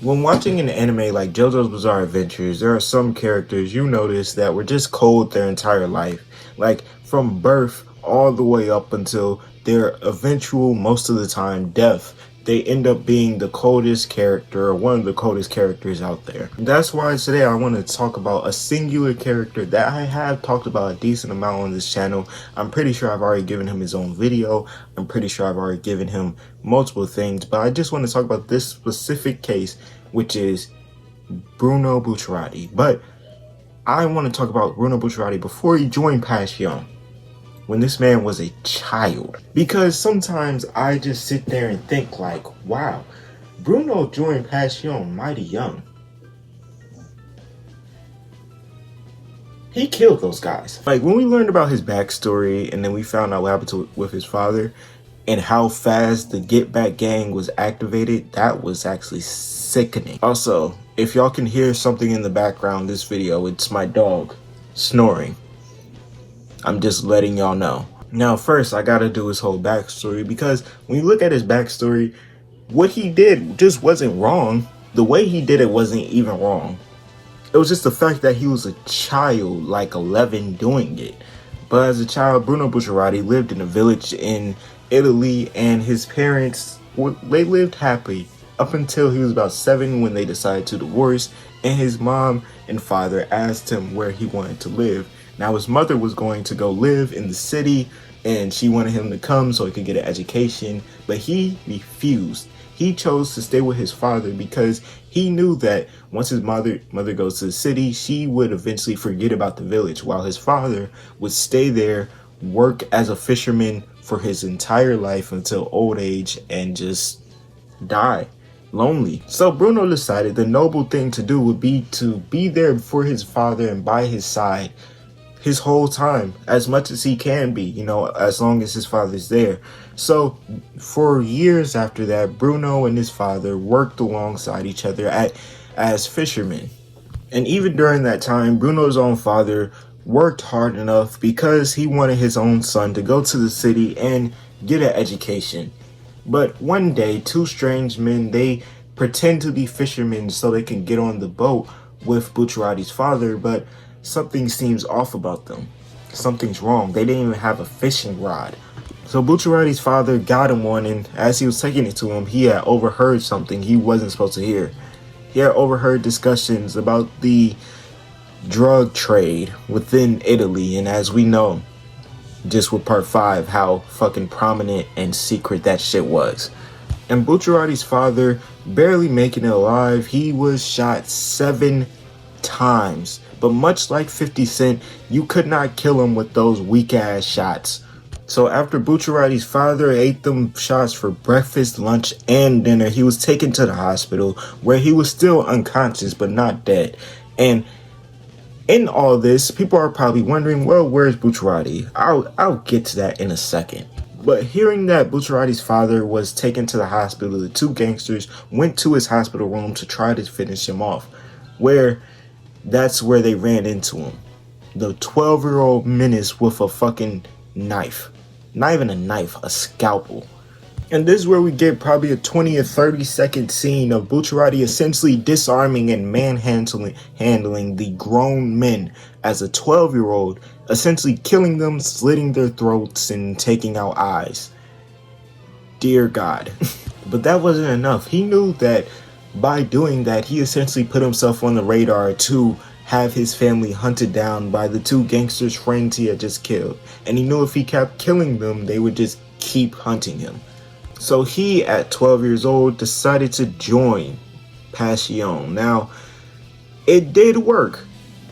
When watching an anime like JoJo's Bizarre Adventures, there are some characters you notice that were just cold their entire life. Like from birth all the way up until their eventual, most of the time, death. They end up being the coldest character or one of the coldest characters out there. That's why today I want to talk about a singular character that I have talked about a decent amount on this channel. I'm pretty sure I've already given him his own video. I'm pretty sure I've already given him multiple things, but I just want to talk about this specific case, which is Bruno Bucciarati. But I want to talk about Bruno Bucciarati before he joined Passione, when this man was a child. Because sometimes I just sit there and think like, wow, Bruno joined Passione mighty young. He killed those guys. Like when we learned about his backstory and then we found out what happened with his father and how fast the Get Back gang was activated, that was actually sickening. Also, if y'all can hear something in the background this video, it's my dog snoring. I'm just letting y'all know. Now, first, I gotta do his whole backstory, because when you look at his backstory, what he did just wasn't wrong. The way he did it wasn't even wrong. It was just the fact that he was a child, like 11, doing it. But as a child, Bruno Bucciarati lived in a village in Italy, and his parents, they lived happy up until he was about 7 when they decided to divorce, and his mom and father asked him where he wanted to live. Now his mother was going to go live in the city and she wanted him to come so he could get an education, but he refused. He chose to stay with his father because he knew that once his mother goes to the city, she would eventually forget about the village, while his father would stay there, work as a fisherman for his entire life until old age, and just die lonely. So Bruno decided the noble thing to do would be to be there for his father and by his side his whole time, as much as he can be, you know, as long as his father's there. So for years after that, Bruno and his father worked alongside each other as fishermen. And even during that time, Bruno's own father worked hard enough because he wanted his own son to go to the city and get an education. But one day, two strange men, they pretend to be fishermen so they can get on the boat with Bucciarati's father, but something seems off about them. Something's wrong. They didn't even have a fishing rod. So Bucciarati's father got him one, and as he was taking it to him, he had overheard something he wasn't supposed to hear. He had overheard discussions about the drug trade within Italy, and as we know, just with part 5, how fucking prominent and secret that shit was. And Bucciarati's father, barely making it alive, he was shot 7 times. But much like 50 Cent, you could not kill him with those weak ass shots. So after Bucciarati's father ate them shots for breakfast, lunch, and dinner, he was taken to the hospital where he was still unconscious but not dead. And in all this, people are probably wondering, well, where's Bucciarati? I'll get to that in a second. But hearing that Bucciarati's father was taken to the hospital, the two gangsters went to his hospital room to try to finish him off, that's where they ran into him. The 12-year-old menace with a fucking knife. Not even a knife, a scalpel. And this is where we get probably a 20 or 30 second scene of Bucciarati essentially disarming and handling the grown men as a 12-year-old, essentially killing them, slitting their throats, and taking out eyes. Dear God. But that wasn't enough. He knew that by doing that, he essentially put himself on the radar to have his family hunted down by the two gangsters' friends he had just killed. And he knew if he kept killing them, they would just keep hunting him. So he, at 12 years old, decided to join Passione. Now, it did work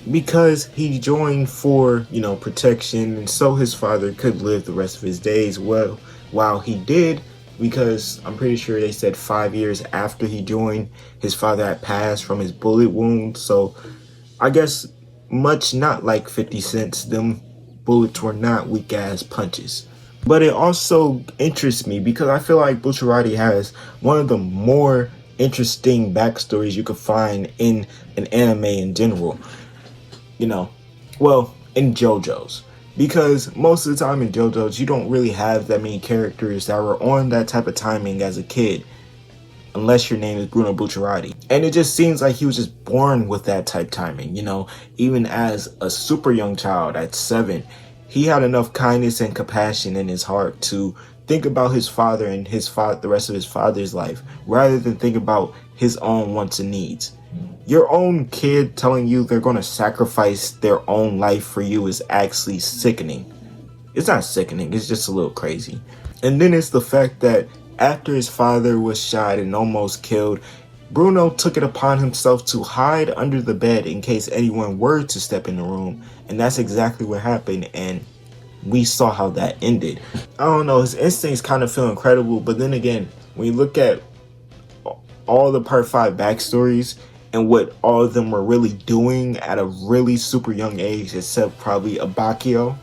because he joined for, you know, protection, and so his father could live the rest of his days well while he did. Because I'm pretty sure they said 5 years after he joined, his father had passed from his bullet wound. So I guess much not like 50 Cent, them bullets were not weak ass punches. But it also interests me because I feel like Bucciarati has one of the more interesting backstories you could find in an anime in general. You know, well, in JoJo's. Because most of the time in JoJo's, you don't really have that many characters that were on that type of timing as a kid. unless your name is Bruno Bucciarati. And it just seems like he was just born with that type timing, you know, even as a super young child at 7, he had enough kindness and compassion in his heart to think about his father and the rest of his father's life, rather than think about his own wants and needs. Your own kid telling you they're going to sacrifice their own life for you is actually sickening. It's not sickening, it's just a little crazy. And then it's the fact that after his father was shot and almost killed, Bruno took it upon himself to hide under the bed in case anyone were to step in the room. And that's exactly what happened, and we saw how that ended. I don't know, his instincts kind of feel incredible, but then again, when you look at all the Part 5 backstories and what all of them were really doing at a really super young age, except probably Abakio,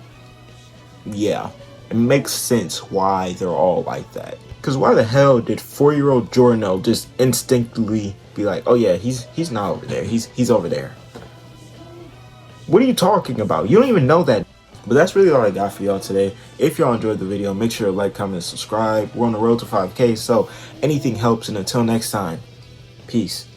yeah, it makes sense why they're all like that. Because why the hell did 4-year-old Giorno just instinctively be like, oh yeah, he's not over there, he's over there? What are you talking about? You don't even know that. But that's really all I got for y'all today. If y'all enjoyed the video, make sure to like, comment, and subscribe. We're on the road to 5K, so anything helps. And until next time, peace.